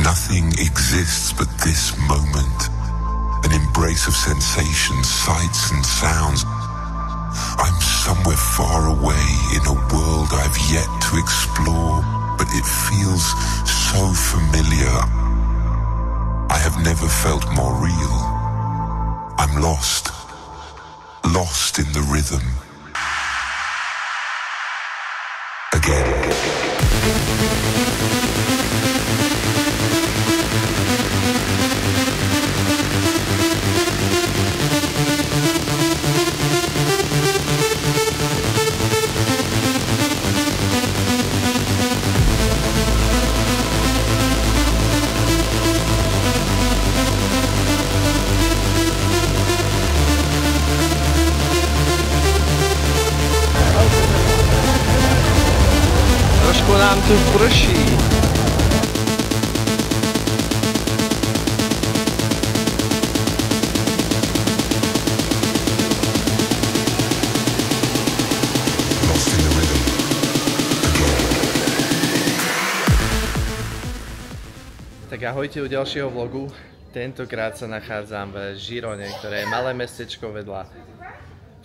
Nothing exists but this moment. An embrace of sensations, sights and sounds. I'm somewhere far away in a world I've yet to explore, but it feels so familiar. I have never felt more real. I'm lost in the rhythm. Again. Trošku nám tu prší. Tak ahojte u ďalšieho vlogu. Tentokrát sa nachádzam v Girone, ktoré je malé mestečko vedľa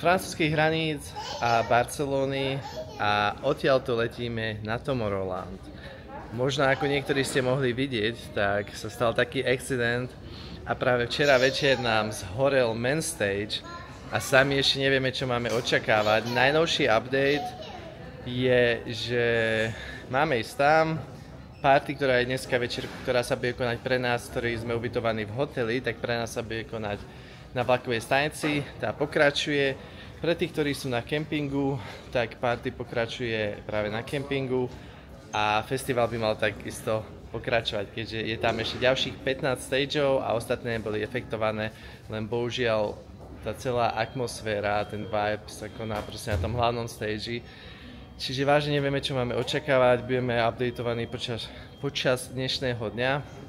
francúzskych hraníc a Barcelóny a odtiaľto letíme na Tomorrowland. Možno ako niektorí ste mohli vidieť, tak sa stal taký accident a práve včera večer nám zhorel main stage a sami ešte nevieme, čo máme očakávať. Najnovší update je, že máme ísť tam. Party, ktorá je dneska večer, ktorá sa bude konať pre nás, ktorí sme ubytovaní v hoteli, tak pre nás sa bude konať na vlakovej stanici, tá pokračuje. Pre tých, ktorí sú na kempingu, tak party pokračuje práve na kempingu a festival by mal takisto pokračovať, keďže je tam ešte ďalších 15 stageov a ostatné boli efektované, len bohužiaľ tá celá atmosféra, ten vibe sa koná proste na tom hlavnom stage. Čiže vážne nevieme, čo máme očakávať, budeme updateovaní počas dnešného dňa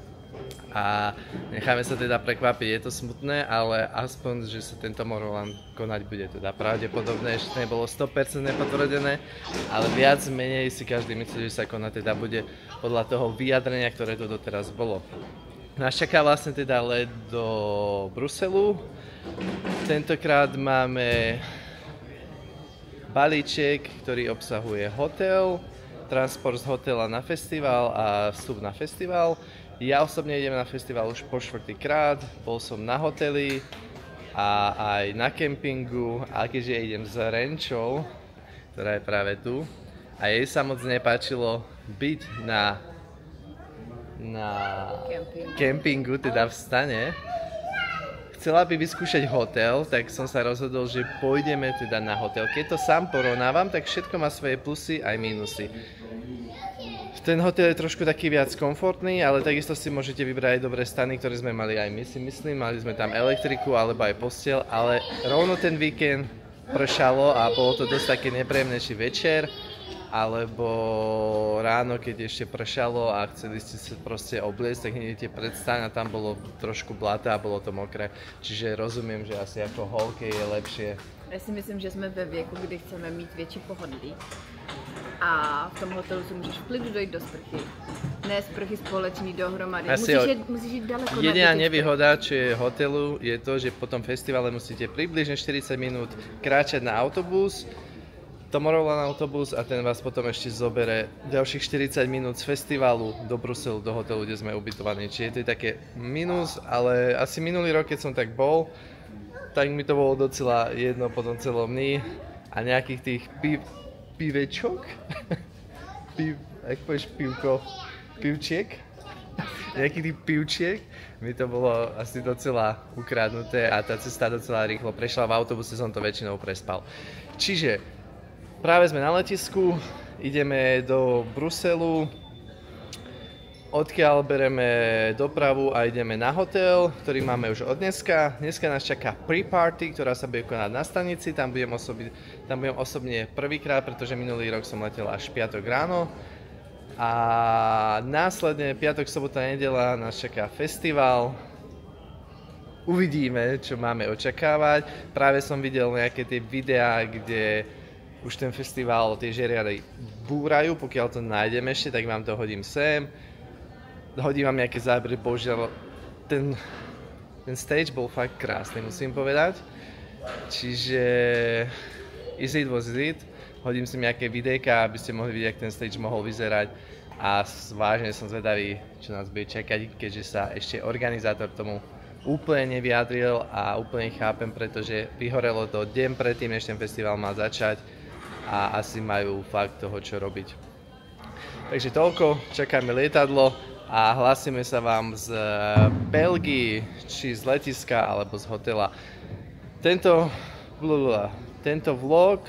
a necháme sa teda prekvapiť, je to smutné, ale aspoň, že sa tento Tomorrowland konať bude teda pravdepodobné, ešte nebolo 100% potvrdené, ale viac menej si každý myslí, že sa konať teda bude podľa toho vyjadrenia, ktoré to doteraz bolo. Nás čaká vlastne teda let do Bruselu, tentokrát máme balíček, ktorý obsahuje hotel, transport z hotela na festival a vstup na festival. Ja osobne idem na festival už po 4. krát, bol som na hoteli a aj na kempingu, a keďže idem s Renčou, ktorá je práve tu, a jej sa moc nepáčilo byť na kempingu, teda v stane, chcela by vyskúšať hotel, tak som sa rozhodol, že pôjdeme teda na hotel. Keď to sám porovnávam, tak všetko má svoje plusy aj mínusy. Ten hotel je trošku taký viac komfortný, ale takisto si môžete vybrať aj dobré stany, ktoré sme mali aj my, si myslím. Mali sme tam elektriku alebo aj posteľ, ale rovno ten víkend pršalo a bolo to dosť také nepríjemnejší večer. Alebo ráno, keď ešte pršalo a chceli ste sa proste obliecť, tak idete pred staň a tam bolo trošku blata a bolo to mokré. Čiže rozumiem, že asi ako holke je lepšie. Já si myslím, že jsme ve věku, kdy chceme mít větší pohodlí. A v tom hotelu si můžeš v klidu dojít do sprchy. Ne sprchy společný dohromady. Musíš jít daleko. Jediná nevýhoda, čo je hotelu, je to, že po tom festivale musíte približne 40 minút kráčať na autobus, Tomorrowland autobus a ten vás potom ešte zobere ďalších 40 minút z festivalu do Bruselu, do hotelu, kde sme ubytovaní. Čiže to je také minus, ale asi minulý rok, keď som tak bol, tak mi to bolo docela jedno po tom celom dni a nejakých tých pivečok, jak povieš pivko, pivčiek, nejakých tých pivčiek, mi to bolo asi docela ukradnuté a tá cesta docela rýchlo prešla, v autobuse som to väčšinou prespal. Čiže práve sme na letisku, ideme do Bruselu, odkiaľ bereme dopravu a ideme na hotel, ktorý máme už od dneska. Dneska nás čaká pre-party, ktorá sa bude konať na stanici, tam budem osobne prvýkrát, pretože minulý rok som letel až piatok ráno. A následne piatok, sobota, nedeľa nás čaká festival. Uvidíme, čo máme očakávať. Práve som videl nejaké tie videá, kde už ten festival, tie žeriady búrajú, pokiaľ to nájdem ešte, tak vám to hodím sem. hodím vám nejaké zábery, bohužiaľ ten stage bol fakt krásny, musím povedať. Čiže is it was it. Hodím si nejaké videjka, aby ste mohli vidieť, jak ten stage mohol vyzerať. A vážne som zvedavý, čo nás bude čakať, keďže sa ešte organizátor tomu úplne nevyjadril a úplne chápem, pretože vyhorelo to deň predtým, než ten festival má začať a asi majú fakt toho, čo robiť. Takže toľko, čakáme lietadlo a hlásime sa vám z Belgii, či z letiska, alebo z hotela. Tento vlog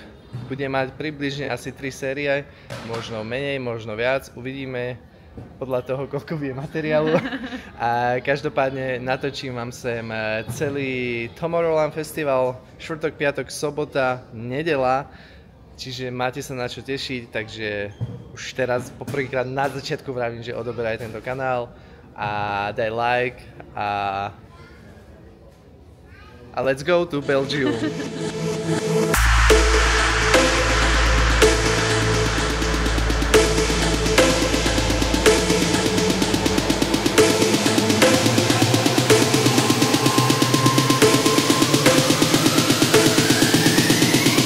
bude mať približne asi 3 série, možno menej, možno viac, uvidíme podľa toho, koľko bude materiálu. A každopádne natočím vám sem celý Tomorrowland Festival, štvrtok, piatok, sobota, nedeľa, čiže máte sa na čo tešiť, takže už teraz poprvýkrát na začiatku vravím, že odoberaj tento kanál a daj like a let's go to Belgium.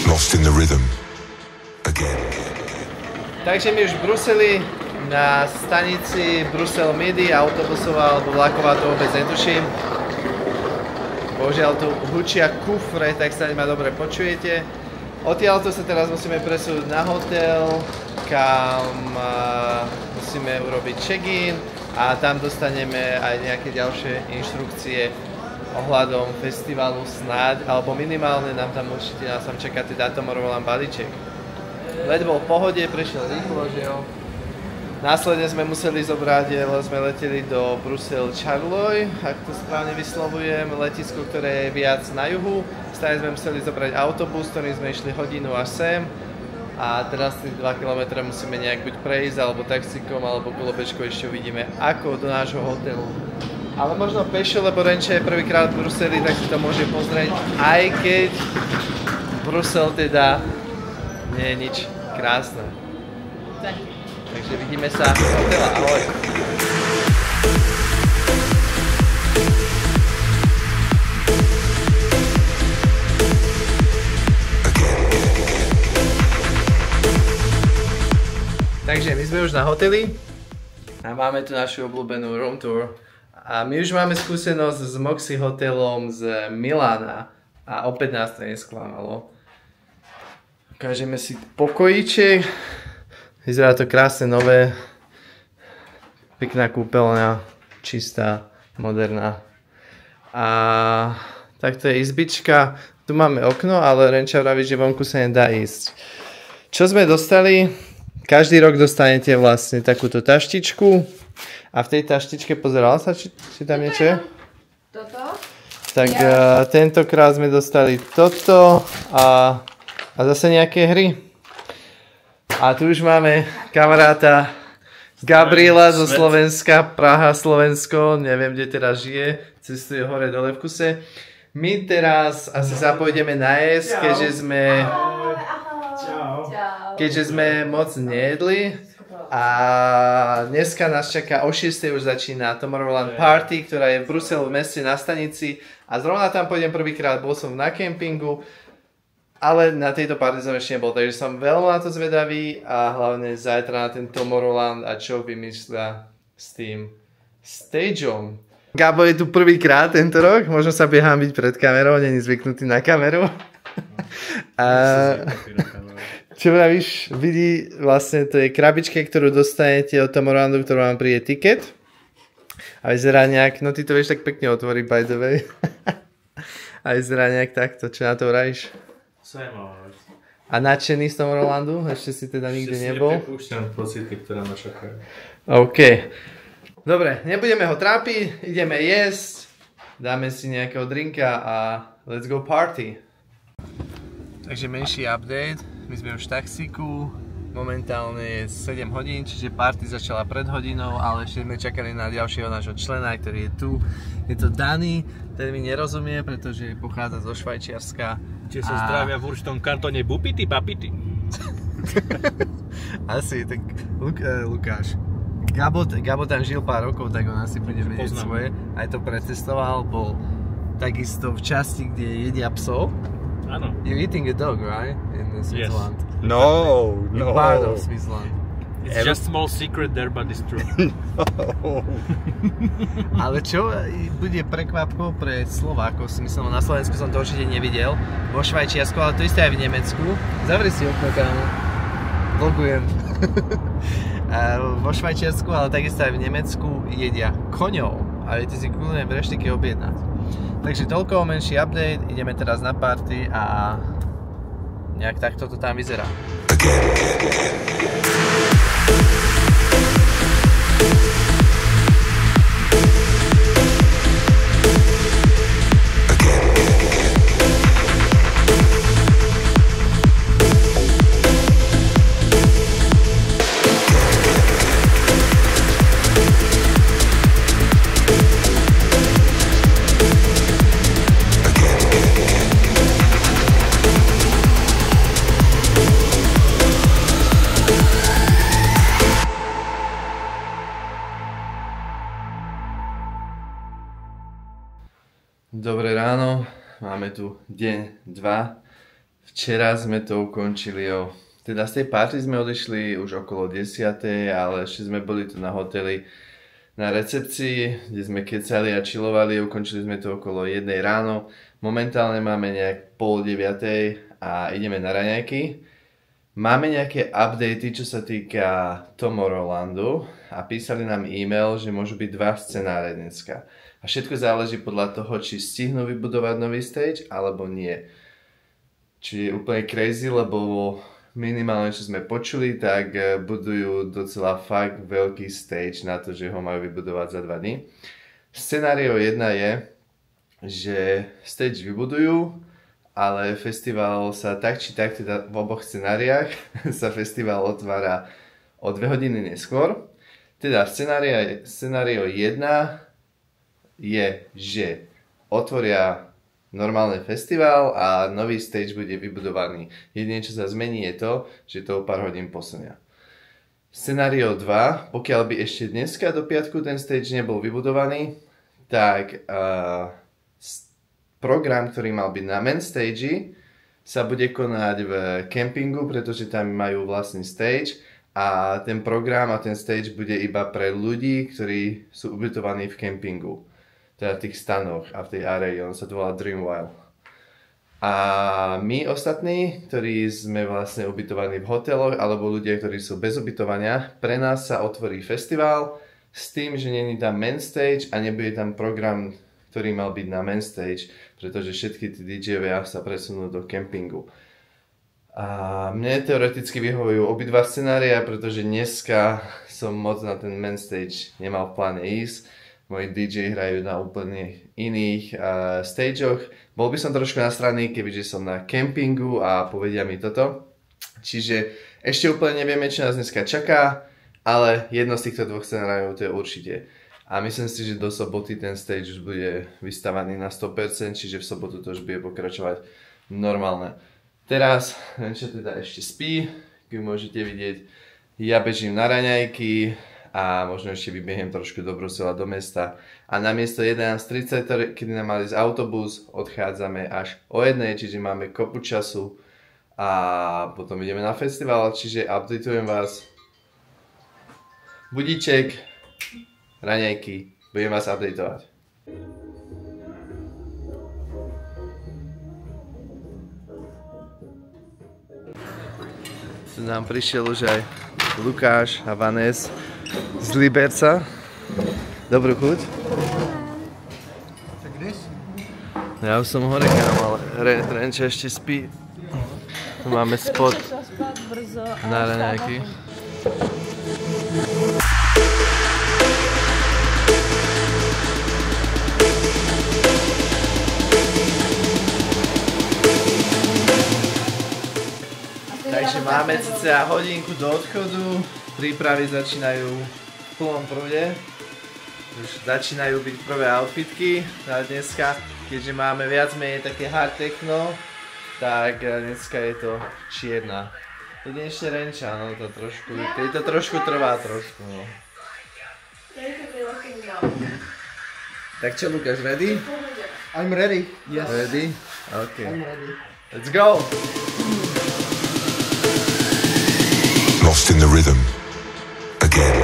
Lost in the rhythm. Takže my už v Bruseli, na stanici Brusel Midi, autobusová alebo vlaková, to vôbec netuším. Bohužiaľ tu hučia kufre, tak sa ma dobre počujete. Odtiaľto sa teraz musíme presúť na hotel, kam musíme urobiť check-in a tam dostaneme aj nejaké ďalšie inštrukcie ohľadom festivalu snáď, alebo minimálne nám tam určite nás tam čaká teda Tomorrowland balíček. Let bol v pohode, prešiel rýchlo, že jo. Následne sme museli zobrať, sme leteli do Bruxelles-Charleroi, ak to správne vyslovujem, letisko, ktoré je viac na juhu. Stále sme museli zobrať autobus, ktorým sme išli hodinu až sem. A teraz tých 2 km musíme nejak buď prejsť, alebo taxíkom, alebo kolobežkou ešte uvidíme, ako do nášho hotelu. Ale možno pešo, lebo Renče je prvýkrát v Bruseli, tak si to môže pozrieť, aj keď Brusel teda nie je nič krásne. Takže vidíme sa z hotela. Ahoj. Takže my sme už na hoteli a máme tu našu obľúbenú room tour. A my už máme skúsenosť s Moxy hotelom z Milána a opäť nás to nesklamalo. Ukážeme si pokojíček. Vyzerá to krásne, nové. Pekná kúpeľňa, čistá, moderná. A takto je izbička. Tu máme okno, ale Renča vraví, že vonku sa nedá ísť. Čo sme dostali? Každý rok dostanete vlastne takúto taštičku. A v tej taštičke, pozerala sa, či tam niečo je? Toto? Tak tentokrát sme dostali toto a zase nejaké hry. A tu už máme kamaráta Gabriela zo Slovenska, Praha, Slovensko, neviem, kde teraz žije, cestuje hore dole v kuse. My teraz asi sa pôjdeme najesť, keďže sme moc nejedli. A dneska nás čaká o 6. už začína Tomorrowland Party, ktorá je v Bruselu v meste na stanici. A zrovna tam pôjdem prvýkrát, bol som na kempingu. Ale na tejto party som ešte nebol, takže som veľmi na to zvedavý a hlavne zajtra na ten Tomorrowland a čo vymyslia s tým stageom. Gabo je tu prvýkrát tento rok, možno sa bude hanbiť pred kamerou, není zvyknutý na kameru. Čo vravíš, vidí, vlastne to je krabičke, ktorú dostanete od Tomorrowlandu, ktorú vám príde tiket. A vyzerá nejak, no ty to vieš tak pekne otvoriť, by the way. A vyzerá nejak takto, čo na to vravíš? A nadšený z Tomorrowlandu? Ešte si teda nikdy nebol? Ešte si neprepúšťam pocity, ktoré ma čakajú. OK. Dobre, nebudeme ho trápiť, ideme jesť, dáme si nejakého drinka a let's go party. Takže menší update, my sme už v taxíku, momentálne je 7 hodín, čiže party začala pred hodinou, ale ešte sme čakali na ďalšieho nášho člena, ktorý je tu. Je to Dani, ten mi nerozumie, pretože pochádza zo Švajčiarska. Čiže sa zdravia v určitom kantone Bupity, Bapity. Asi, tak Lukáš. Gabo tam žil pár rokov, tak on asi bude vedieť svoje. Aj to pretestoval, bol takisto v časti, kde jedia psov. Áno. You're eating a dog, right? In Switzerland. Yes. No. Part of Switzerland. It's just small secret there, but it's true. No. Ale čo bude prekvapko pre Slovákov, si myslím, na Slovensku som to určite nevidel, vo Švajčiarsku, ale to isté aj v Nemecku. Zavri si okno, kámo. Vlogujem. Vo Švajčiarsku, ale takisto aj v Nemecku jedia koňov a viete si kľudne v reštike objednať. Takže toľko menší update, ideme teraz na party a nejak takto to tam vyzerá. Dobré ráno, máme tu deň 2. Včera sme to ukončili teda z tej party sme odišli už okolo 10, ale ešte sme boli tu na hoteli na recepcii, kde sme kecali a chillovali, ukončili sme to okolo 1 ráno. Momentálne máme nejak 8:30 a ideme na raňajky. Máme nejaké updaty, čo sa týka Tomorrowlandu a písali nám e-mail, že môžu byť 2 scenáre dneska. A všetko záleží podľa toho, či stihnú vybudovať nový stage, alebo nie. Či je úplne crazy, lebo minimálne, čo sme počuli, tak budujú docela fakt veľký stage na to, že ho majú vybudovať za 2 dní. Scenário 1 je, že stage vybudujú, ale festival sa tak či tak, teda v oboch scenáriách, sa festival otvára o 2 hodiny neskôr. Teda scenário 1 je, že otvoria normálny festival a nový stage bude vybudovaný. Jedine, čo sa zmení, je to, že to o pár hodín posunia. Scenário 2, pokiaľ by ešte dneska do piatku ten stage nebol vybudovaný, tak program, ktorý mal byť na main stage, sa bude konať v kempingu, pretože tam majú vlastný stage a ten program a ten stage bude iba pre ľudí, ktorí sú ubytovaní v kempingu. Teda v tých stanoch a v tej areji, on sa to volá Dreamwild. A my ostatní, ktorí sme vlastne ubytovaní v hoteloch, alebo ľudia, ktorí sú bez ubytovania, pre nás sa otvorí festival s tým, že nie je tam main stage a nebude tam program, ktorý mal byť na main stage, pretože všetky tí DJ-ovia sa presunú do kempingu. A mne teoreticky vyhovujú obidva scenária, pretože dneska som moc na ten main stage nemal v pláne ísť. Moji DJ hrajú na úplne iných stageoch. Bol by som trošku nasraný, kebyže som na kempingu a povedia mi toto. Čiže ešte úplne nevieme, čo nás dneska čaká, ale jedno z týchto 2 scenárov to je určite. A myslím si, že do soboty ten stage už bude vystavaný na 100%, čiže v sobotu to už bude pokračovať normálne. Teraz, neviem čo teda ešte spí, keď môžete vidieť, ja bežím na raňajky a možno ešte vybehnem trošku do Brusela, do mesta. A namiesto 11:30, kedy nám mali z autobus, odchádzame až o 1, čiže máme kopu času a potom ideme na festival, čiže updateujem vás. Budíček, raňajky, budem vás updateovať. Tu nám prišiel už aj Lukáš a Vanes z Liberca. Dobrú chuť. Tak kde si? Ja už som hore, kámo, ale Renča ešte spí. Tu máme spot na raňajky. Takže máme cca hodinku do odchodu, prípravy začínajú v plnom prúde. Už začínajú byť prvé outfitky na dneska, keďže máme viac menej také hard techno, tak dneska je to čierna. To je ešte Renča, no to trošku trvá trošku, no. Tak čo, Lukáš, ready? I'm ready. Yes. Ready? Okay. I'm ready. Let's go! Lost in the rhythm. Again.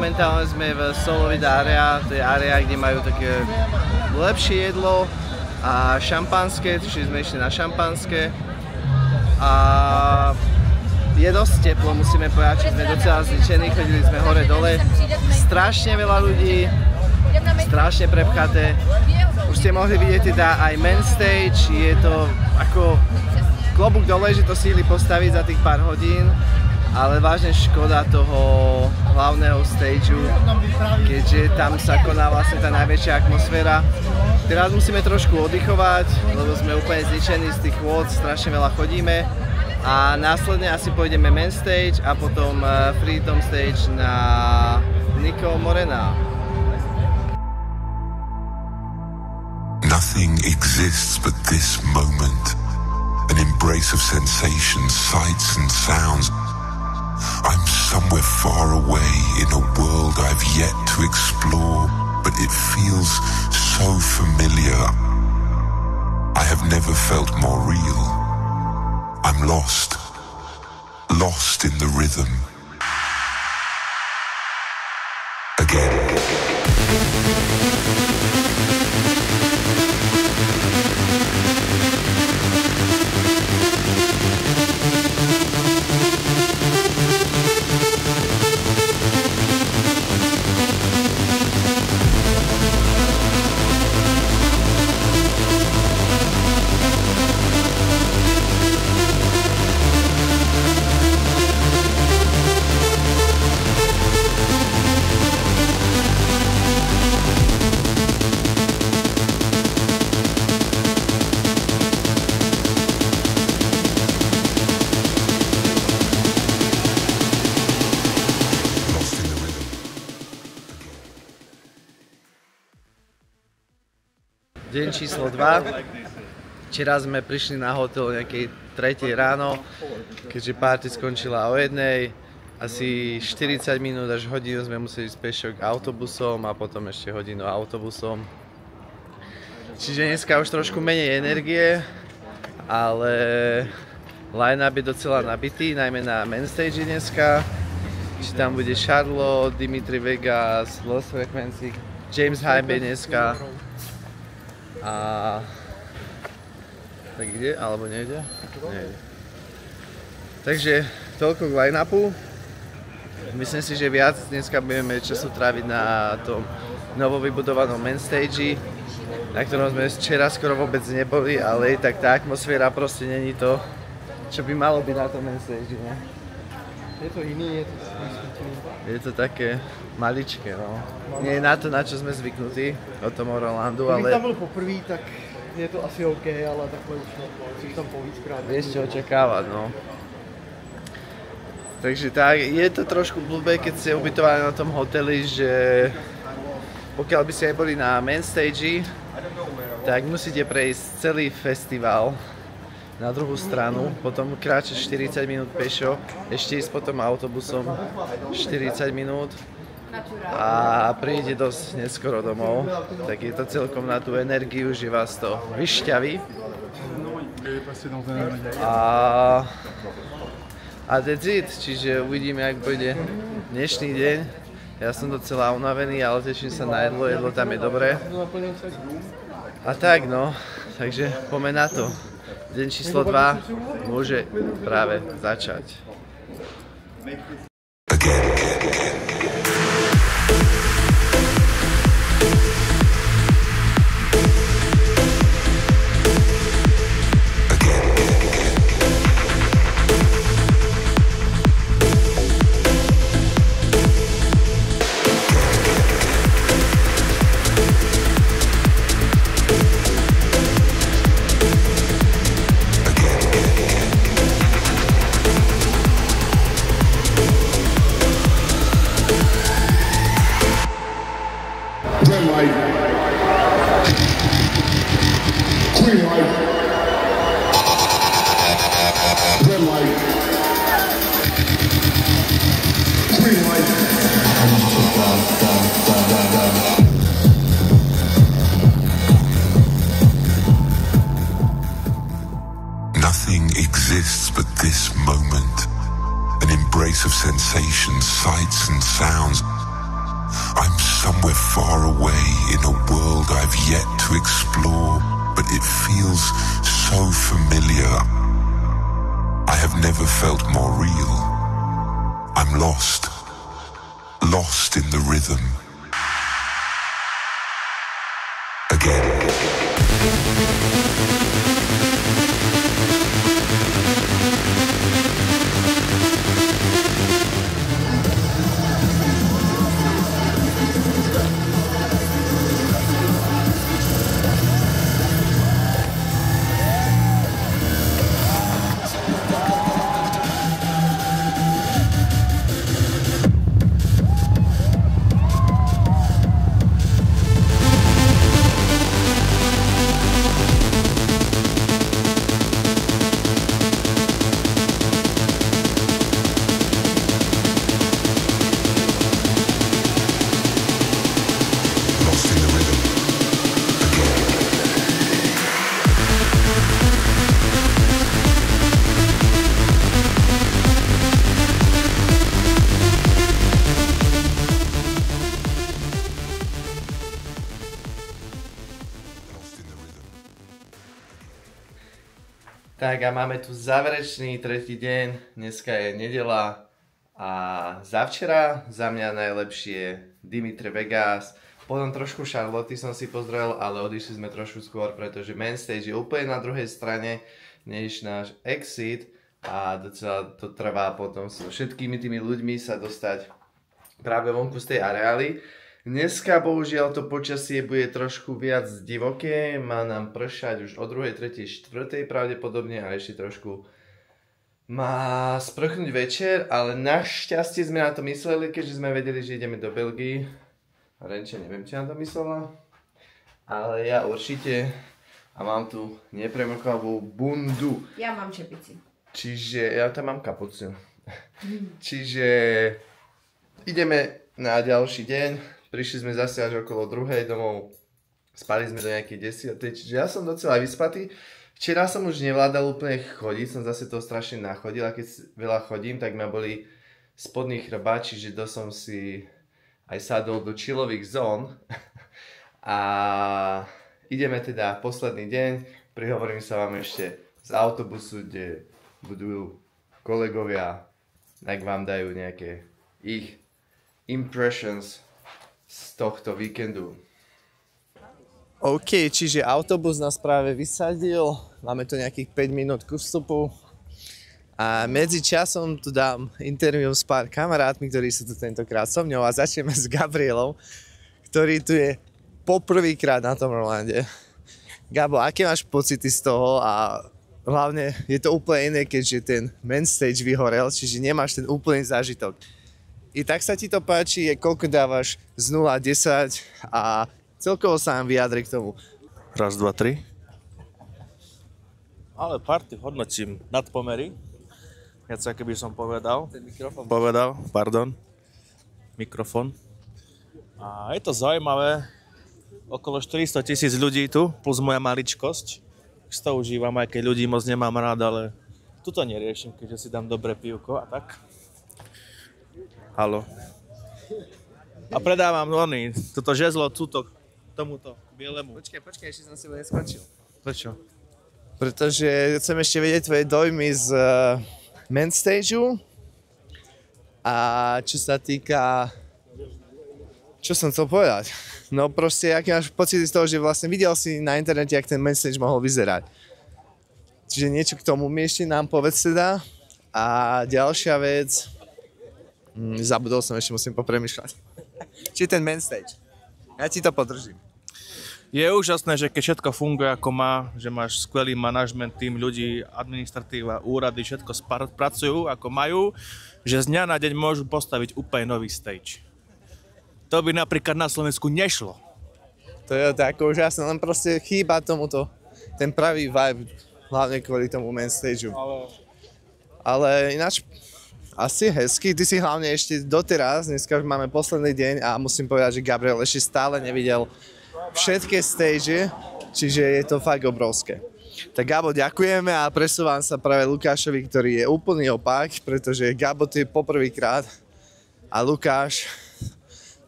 Momentálne sme v Solid area, to je area, kde majú také lepšie jedlo a šampanské, čiže sme išli na šampanské. A je dosť teplo, musíme povedať, že sme docela zničení, chodili sme hore-dole. Strašne veľa ľudí, strašne prepchaté. Už ste mohli vidieť teda aj main stage, je to ako klobúk dole, že to stihli postaviť za tých pár hodín. Ale vážne škoda toho hlavného stageu, keďže tam sa koná vlastne tá najväčšia atmosféra. Teraz musíme trošku oddychovať, lebo sme úplne zničení z tých vôd, strašne veľa chodíme. A následne asi pôjdeme main stage a potom Freedom stage na Nico Morena. Nothing exists but this moment. An embrace of sensations, sights and sounds. I'm somewhere far away in a world I've yet to explore, but it feels so familiar. I have never felt more real. I'm lost in the rhythm. Again. Deň číslo 2. Včera sme prišli na hotel nejakej 3 ráno, keďže party skončila o 1. Asi 40 minút až hodinu sme museli ísť pešo k autobusom a potom ešte hodinu autobusom. Čiže dneska už trošku menej energie, ale line-up je docela nabitý, najmä na main stage dneska. Čiže tam bude Charlotte, Dimitri Vegas, Lost Frequency, James Hype dneska. A tak ide? Alebo nejde? Nejde. Takže toľko k line-upu. Myslím si, že viac dneska budeme času tráviť na tom novovybudovanom main stage, na ktorom sme včera skoro vôbec neboli, ale tak tá atmosféra proste není to, čo by malo byť na tom main stage, ne? Je to iný, je to vysvetlený. Je to také maličké, no. Nie je na to, na čo sme zvyknutí od Tomorrowlandu, ale... Kdybych tam byl poprvé, tak je to asi OK, ale takhle už si tam po víckrát. Vieš čo očakávať, no. Takže tak, je to trošku blbé, keď ste ubytovaní na tom hoteli, že pokiaľ by ste aj boli na main stage, tak musíte prejsť celý festival na druhú stranu, potom kráčať 40 minút pešo, ešte ísť potom autobusom 40 minút a príde dosť neskoro domov, tak je to celkom na tú energiu, že vás to vyšťaví. A that's it, čiže uvidíme, jak bude dnešný deň. Ja som docela unavený, ale teším sa na jedlo, jedlo tam je dobré. A tak no, takže poďme na to. Deň číslo 2 môže práve začať. Again. Nothing exists but this moment. An embrace of sensations, sights and sounds. I'm somewhere far away in a world I've yet to explore, but it feels so familiar. I have never felt more real. I'm lost in the rhythm. Again. Tak a máme tu záverečný tretí deň, dneska je nedeľa a zavčera za mňa najlepšie Dimitri Vegas, potom trošku Charlotte som si pozrel, ale odišli sme trošku skôr, pretože main stage je úplne na druhej strane než náš exit a docela to trvá potom so všetkými tými ľuďmi sa dostať práve vonku z tej areály. Dneska bohužiaľ to počasie bude trošku viac divoké, má nám pršať už o 2., 3., 4. pravdepodobne a ešte trošku má sprchnúť večer, ale našťastie sme na to mysleli, keďže sme vedeli, že ideme do Belgii. Renče, neviem, či na to myslela, ale ja určite a mám tu nepremrkavú bundu. Ja mám čepici. Čiže ja tam mám kapucu. Čiže ideme na ďalší deň. Prišli sme zase až okolo 2. domov, spali sme do nejakej 10. Čiže ja som docela vyspatý. Včera som už nevládal úplne chodiť, som zase toho strašne nachodil a keď veľa chodím, tak ma boli spodný chrbát, čiže som si aj sadol do chillových zón. A ideme teda posledný deň, prihovorím sa vám ešte z autobusu, kde budú kolegovia, tak vám dajú nejaké ich impressions z tohto víkendu. OK, čiže autobus nás práve vysadil, máme tu nejakých 5 minút ku vstupu a medzi časom tu dám interview s pár kamarátmi, ktorí sú tu tentokrát so mňou a začneme s Gabrielom, ktorý tu je poprvýkrát na tom Rolande. Gabo, aké máš pocity z toho a hlavne je to úplne iné, keďže ten main stage vyhorel, čiže nemáš ten úplný zážitok. I tak sa ti to páči, koľko dávaš z 0 a 10 a celkovo sa nám vyjadri k tomu. 1, 2, 3. Ale party hodnotím nadpomery. Viac ako by som povedal. Ten mikrofón. Mikrofón. A je to zaujímavé. Okolo 400 000 ľudí tu, plus moja maličkosť. Už to užívam, aj keď ľudí moc nemám rád, ale tu to neriešim, keďže si dám dobré pivko a tak. Haló. A predávam toto žezlo, tomuto bielemu. Počkaj, ešte som si neskončil. Prečo? Pretože chcem ešte vedieť tvoje dojmy z main stageu a čo sa týka... Čo som chcel povedať? No proste, aký máš pocity z toho, že vlastne videl si na internete, jak ten main stage mohol vyzerať. Čiže niečo k tomu mi ešte nám povedz teda. A ďalšia vec... zabudol som, ešte musím popremýšľať. Či ten main stage. Ja ti to podržím. Je úžasné, že keď všetko funguje ako má, že máš skvelý manažment, tým ľudí, administratíva, úrady, všetko pracujú ako majú, že z dňa na deň môžu postaviť úplne nový stage. To by napríklad na Slovensku nešlo. To je tak úžasné, len proste chýba tomuto ten pravý vibe, hlavne kvôli tomu main stageu. Ale ináč... Asi hezky, ty si hlavne ešte doteraz, dneska už máme posledný deň a musím povedať, že Gabriel ešte stále nevidel všetky stage, čiže je to fakt obrovské. Tak Gabo, ďakujeme a presúvam sa práve Lukášovi, ktorý je úplný opak, pretože Gabo tu je poprvýkrát a Lukáš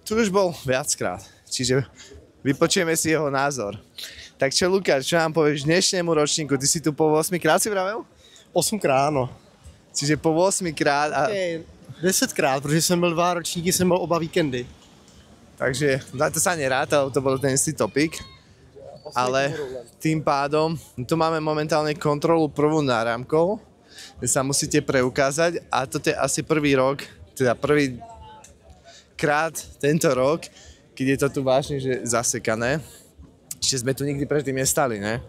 tu už bol viackrát. Čiže vypočujeme si jeho názor. Tak čo Lukáš, čo nám povieš dnešnému ročníku? Ty si tu po 8 krát si vravel? 8krát, no. Čiže po 8 krát a... 10krát, protože jsem byl 2 ročníky, jsem byl oba víkendy. Takže to sa nerátal, to bol ten istý topik. Ale tým pádom, tu máme momentálne kontrolu prvú náramkou, kde sa musíte preukázať a toto je asi prvý rok, teda prvý krát tento rok, keď je to tu vážne že zasekané. Čiže sme tu nikdy predtým nestali, ne?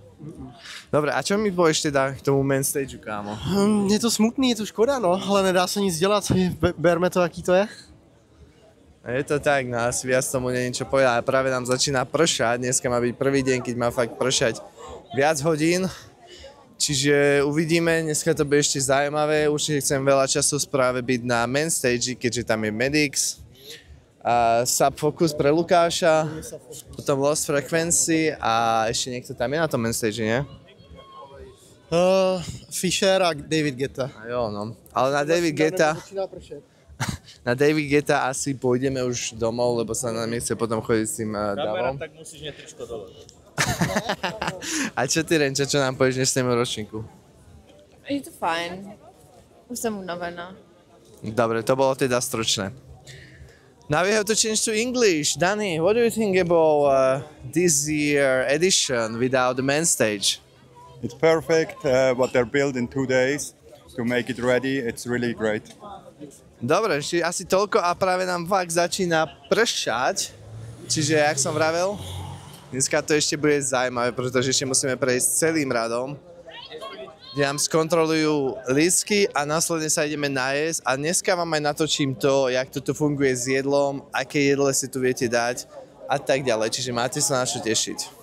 Dobre, a čo mi povieš teda k tomu main stageu, kámo? Je to smutný, je to škoda, no, ale nedá se nic dělat, berme to, jaký to je. Je to tak, no asi viac tomu nie je niečo povedať, ale práve nám začína pršať, dneska má byť prvý deň, keď má fakt pršať viac hodín, čiže uvidíme, dneska to bude ešte zaujímavé, určite chcem veľa času práve byť na main stage, keďže tam je Medix, a Subfocus pre Lukáša, potom Lost Frequency a ešte niekto tam je na tom main stage, nie? Fisher a David Guetta. A jo, no, ale na David Guetta... Na David Guetta asi pôjdeme už domov, lebo sa nám nechce potom chodiť s tým davom. Tak musíš netričko dole. A čo ty, Renča, čo nám povieš dnešnému ročníku? Je to fajn. Už jsem unavená. Dobre, to bolo teda stručné. Now we have to change to English. Danny, what do you think about this year edition without the main stage? It's perfect what they're built in 2 days to make it ready. It's really great. Dobre, asi toľko a práve nám fakt začína pršať. Čiže, jak som vravel, dneska to ešte bude zaujímavé, pretože ešte musíme prejsť celým radom, kde nám skontrolujú lístky a následne sa ideme najesť. A dneska vám aj natočím to, jak to tu funguje s jedlom, aké jedle si tu viete dať a tak ďalej. Čiže máte sa na čo tešiť.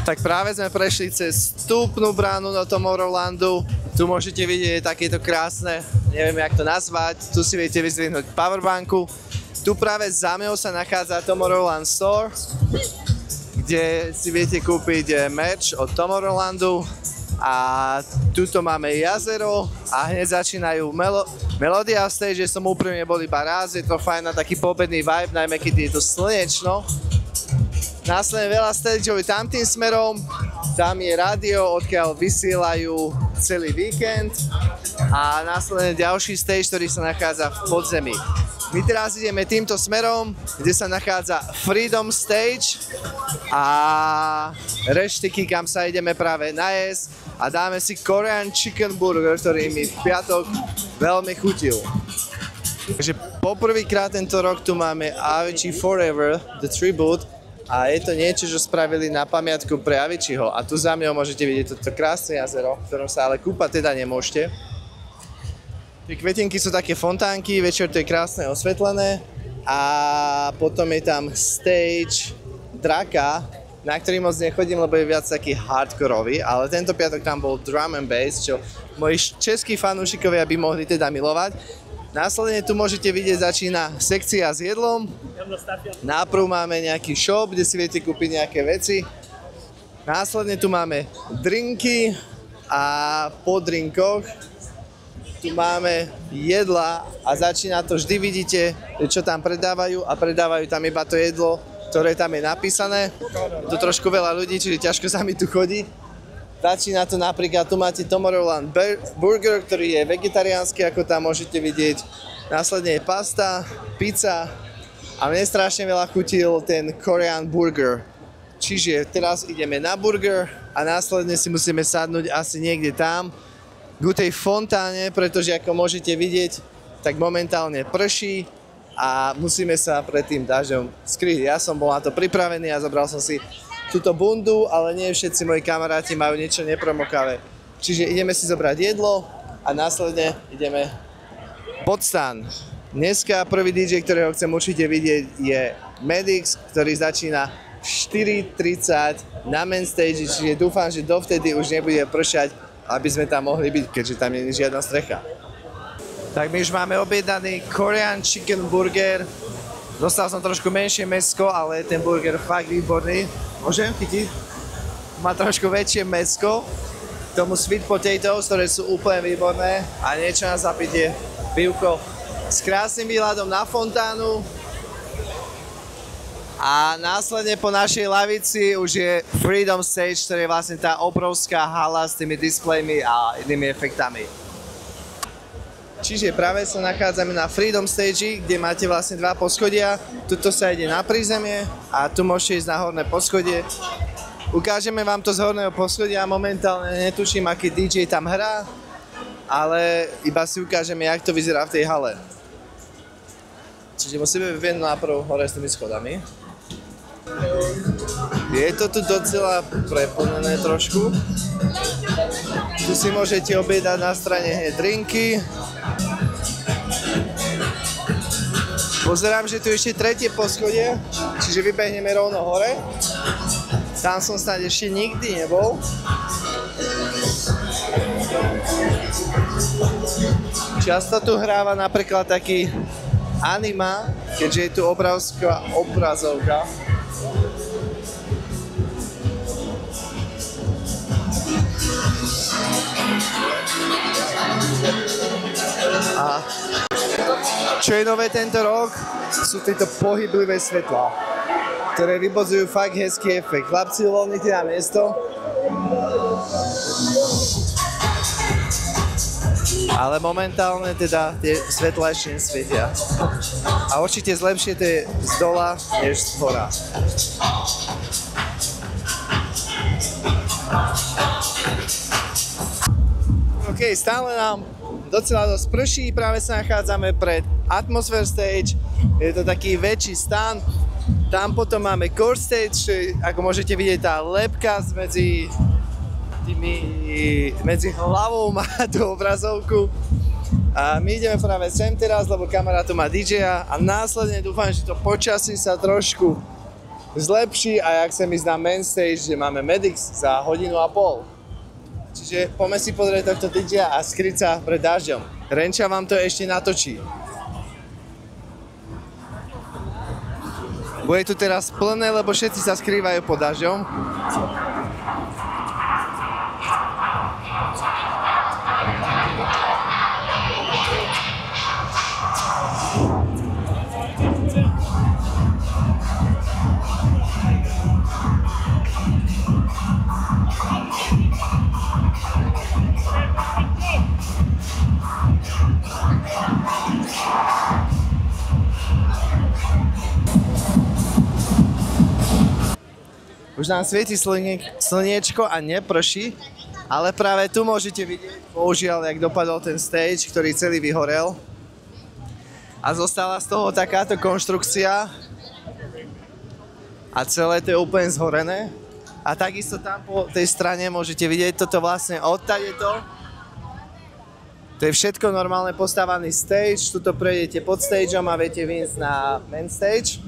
Tak práve sme prešli cez vstupnú bránu do Tomorrowlandu. Tu môžete vidieť takéto krásne, neviem jak to nazvať, tu si viete vyzdvihnúť powerbanku. Tu práve za mňou sa nachádza Tomorrowland Store, kde si viete kúpiť merch od Tomorrowlandu. A tuto máme jazero a hneď začínajú Melodia Stage, že som úprimne bol iba raz, je to fajn na taký poobedný vibe, najmä keď je to slnečno. Následne veľa stageov tamtým smerom, tam je rádio, odkiaľ vysielajú celý víkend a následne ďalší stage, ktorý sa nachádza v podzemí. My teraz ideme týmto smerom, kde sa nachádza Freedom Stage a reštiky, kam sa ideme práve najesť a dáme si Korean Chicken Burger, ktorý mi v piatok veľmi chutil. Takže poprvýkrát tento rok tu máme Avicii Forever, The Tribute, a je to niečo, čo spravili na pamiatku pre Aviciiho. A tu za mňou môžete vidieť toto krásne jazero, v ktorom sa ale kúpať teda nemôžete. Tie kvetinky sú také fontánky, večer to je krásne osvetlené. A potom je tam stage Draka, na ktorý moc nechodím, lebo je viac taký hardkorový. Ale tento piatok tam bol drum and bass, čo moji českí fanúšikovia by mohli teda milovať. Následne tu môžete vidieť, začína sekcia s jedlom. Náprv máme nejaký shop, kde si viete kúpiť nejaké veci. Následne tu máme drinky a po drinkoch tu máme jedla a začína to, vždy vidíte, čo tam predávajú a predávajú tam iba to jedlo, ktoré tam je napísané. Tu trošku veľa ľudí, čiže ťažko sa mi tu chodí. Začína to napríklad, tu máte Tomorrowland Burger, ktorý je vegetariánsky, ako tam môžete vidieť. Následne je pasta, pizza a mne strašne veľa chutil ten Korean Burger. Čiže teraz ideme na burger a následne si musíme sadnúť asi niekde tam k tej fontáne, pretože ako môžete vidieť, tak momentálne prší a musíme sa pred tým dažďom skryť. Ja som bol na to pripravený a zobral som si túto bundu, ale nie všetci moji kamaráti majú niečo nepromokavé. Čiže ideme si zobrať jedlo a následne ideme pod stan. Dneska prvý DJ, ktorého chcem určite vidieť, je Medix, ktorý začína v 4:30 na main stage, čiže dúfam, že dovtedy už nebude pršať, aby sme tam mohli byť, keďže tam nie je žiadna strecha. Tak my už máme objednaný Korean Chicken Burger. Dostal som trošku menšie mäsko, ale ten burger fakt výborný. Môžem chytiť? má trošku väčšie mäsko, k tomu sweet potatoes, ktoré sú úplne výborné a niečo na zapitie, pivko s krásnym výhľadom na fontánu. A následne po našej lavici už je Freedom Stage, ktorá je vlastne tá obrovská hala s tými displejmi a inými efektami. Čiže práve sa nachádzame na Freedom Stage, kde máte vlastne 2 poschodia. Tuto sa ide na prízemie a tu môžete ísť na horné poschodie. Ukážeme vám to z horného poschodia, momentálne netuším, aký DJ tam hrá, ale iba si ukážeme, jak to vyzerá v tej hale. Čiže musíme vyvienť najprv hore s tými schodami. Je to tu docela preplnené trošku. Tu si môžete objednať na strane hneď drinky. Pozerám, že tu ešte 3. poschodie, čiže vybehneme rovno hore. Tam som snáď ešte nikdy nebol. Často tu hráva napríklad taký anima, keďže je tu obrovská obrazovka. A čo je nové tento rok, sú tieto pohyblivé svetlá, ktoré vybodzujú fakt hezký efekt. Chlapci, uvoľnite na miesto. Ale momentálne teda tie svetlá ešte nesvietia. A určite zlepšite z dola, než z hora. OK, stále nám docela dosť prší, práve sa nachádzame pred Atmosphere Stage. Je to taký väčší stan. Tam potom máme Core Stage, ako môžete vidieť, tá lebka medzi hlavou má tú obrazovku. A my ideme práve sem teraz, lebo kamarát tu má DJ-a a následne dúfam, že to počasí sa trošku zlepší a jak sem ísť na main stage, kde máme Medix za 1,5 hodiny. Čiže poďme si pozrieť tohto DJ-a a skryť sa pred dažďom. Renča vám to ešte natočí. Bude tu teraz plné, lebo všetci sa skrývajú pod dažďom. Už nám svieti slniečko a neprší, ale práve tu môžete vidieť, bohužiaľ, jak dopadol ten stage, ktorý celý vyhorel. A zostala z toho takáto konštrukcia a celé to je úplne zhorené. A takisto tam po tej strane môžete vidieť toto vlastne odtade to. To je všetko normálne postávaný stage, tuto prejdete pod stageom a viete vyjsť na main stage.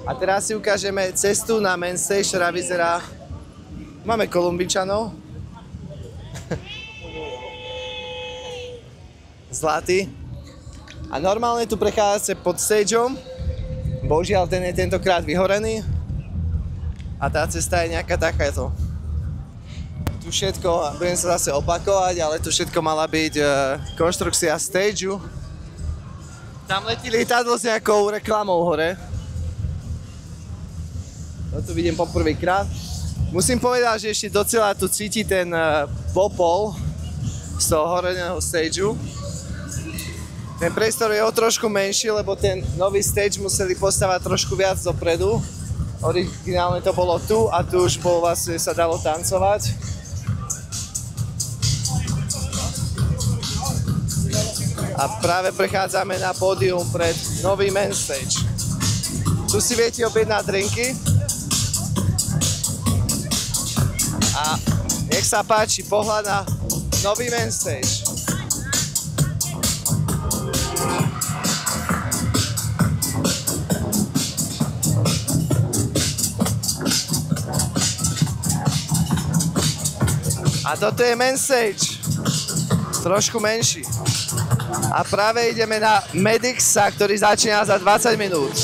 A teraz si ukážeme cestu na main stage, ktorá vyzerá... Máme Kolumbičanov. Zlatý. A normálne tu prechádzate pod stageom. Bohužiaľ, ten je tentokrát vyhorený. A tá cesta je nejaká takáto. Tu všetko, budem sa zase opakovať, ale tu všetko mala byť konštrukcia stageu. Tam letí lietadlo s nejakou reklamou hore. No tu vidím poprvýkrát. Musím povedať, že ešte docela tu cíti ten popol z toho horeného stageu. Ten priestor je o trošku menší, lebo ten nový stage museli postavať trošku viac dopredu. Originálne to bolo tu a tu už vlastne sa dalo tancovať. A práve prechádzame na pódium pred nový main stage. Tu si viete objednať drinky. A nech sa páči, pohľad na nový main stage. A toto je main stage. Trošku menší. A práve ideme na Medixa, ktorý začína za 20 minút.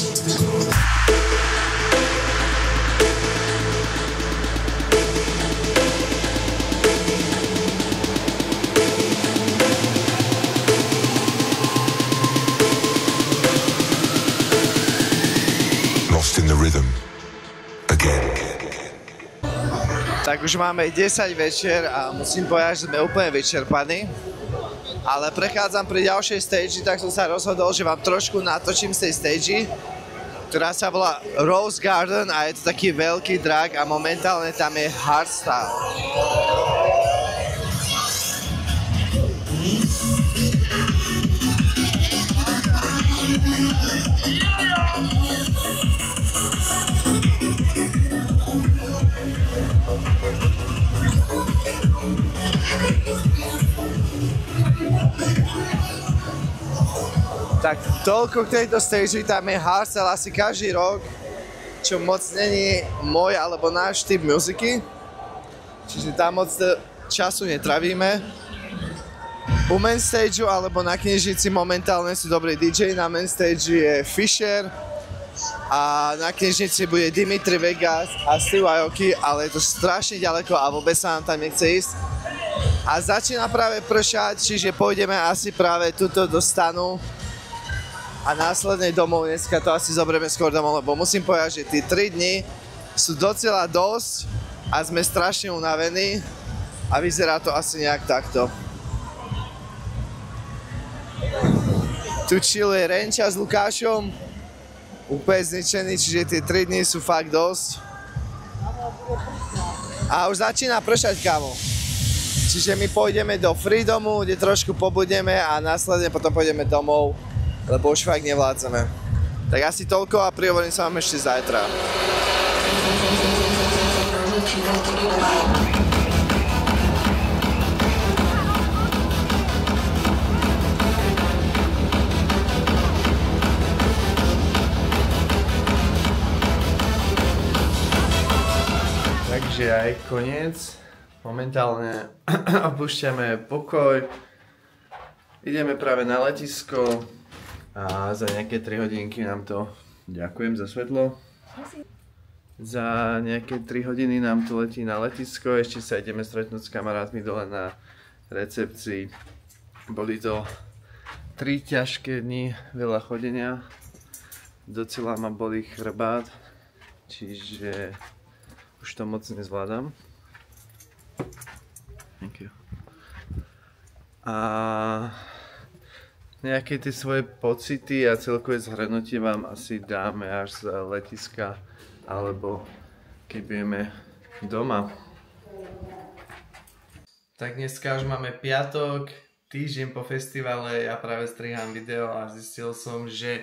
už máme 10 večer a musím povedať, že sme úplne vyčerpaní. Ale prechádzam pri ďalšej stage, tak som sa rozhodol, že vám trošku natočím z tej stage, ktorá sa volá Rose Garden a je to taký veľký drak a momentálne tam je hardstyle. Tak toľko k tejto stage, tam je hardstyle asi každý rok, čo moc není môj alebo náš typ muziky. Čiže tam moc času netravíme. U main stageu alebo na Knižnici momentálne sú dobrí DJ, na main stage je Fisher a na Knižnici bude Dimitri Vegas a Steve Aoki, ale je to strašne ďaleko a vôbec sa nám tam nechce ísť. A začína práve pršať, čiže pôjdeme asi práve tuto do stanu a následne domov. Dneska to asi zoberieme skôr domov, lebo musím povedať, že tie 3 dni sú docela dosť a sme strašne unavení a vyzerá to asi nejak takto. Tu chilluje Renča s Lukášom, úplne zničený, čiže tie 3 dni sú fakt dosť. A už začína pršať, kámo. Čiže my pôjdeme do Freedomu, kde trošku pobudeme a následne potom pôjdeme domov, lebo už fakt nevládzame. Tak asi toľko a prihovorím sa vám ešte zajtra. Takže aj koniec. Momentálne opúšťame pokoj. Ideme práve na letisko. A za nejaké 3 hodinky nám to, ďakujem za svetlo, za nejaké 3 hodiny nám to letí na letisko, ešte sa ideme stretnúť s kamarátmi dole na recepcii. Boli to 3 ťažké dni, veľa chodenia, docela ma bolí chrbát, čiže už to moc nezvládam. Thank you. A nejaké tie svoje pocity a celkové zhrnutie vám asi dáme až z letiska, alebo keď budeme doma. Tak dneska už máme piatok, týždeň po festivale, ja práve strihám video a zistil som, že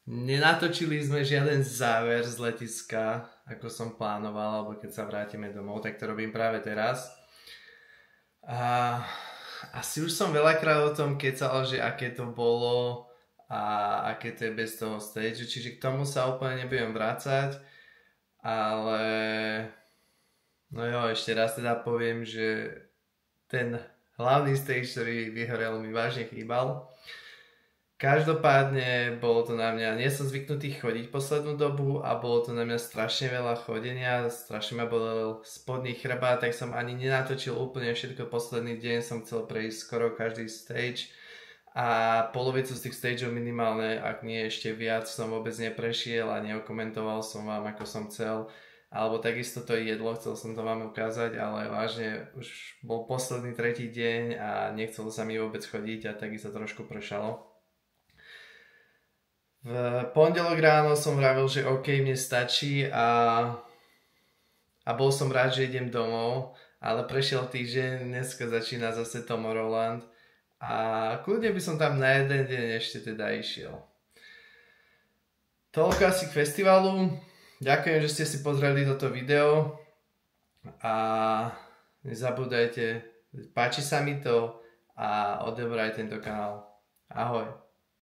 nenatočili sme žiaden záver z letiska, ako som plánoval, alebo keď sa vrátime domov, tak to robím práve teraz. A asi už som veľakrát o tom kecal, že aké to bolo a aké to je bez toho stage, čiže k tomu sa úplne nebudem vrácať, ale no jo, ešte raz teda poviem, že ten hlavný stage, ktorý vyhorel, mi vážne chýbal. Každopádne bolo to na mňa, nie som zvyknutý chodiť poslednú dobu a bolo to na mňa strašne veľa chodenia, strašne ma bolel spodný chrbát, tak som ani nenatočil úplne všetko. Posledný deň som chcel prejsť skoro každý stage a polovicu z tých stageov minimálne, ak nie ešte viac, som vôbec neprešiel a neokomentoval som vám, ako som chcel. Alebo takisto to jedlo, chcel som to vám ukázať, ale vážne už bol posledný 3. deň a nechcelo sa mi vôbec chodiť a takisto trošku pršalo. V pondelok ráno som vravil, že OK, mne stačí a bol som rád, že idem domov, ale prešiel týždeň, dneska začína zase Tomorrowland a kľudne by som tam na jeden deň ešte teda išiel. Toľko asi k festivalu, ďakujem, že ste si pozreli toto video a nezabúdajte, páči sa mi to a odoberaj tento kanál. Ahoj.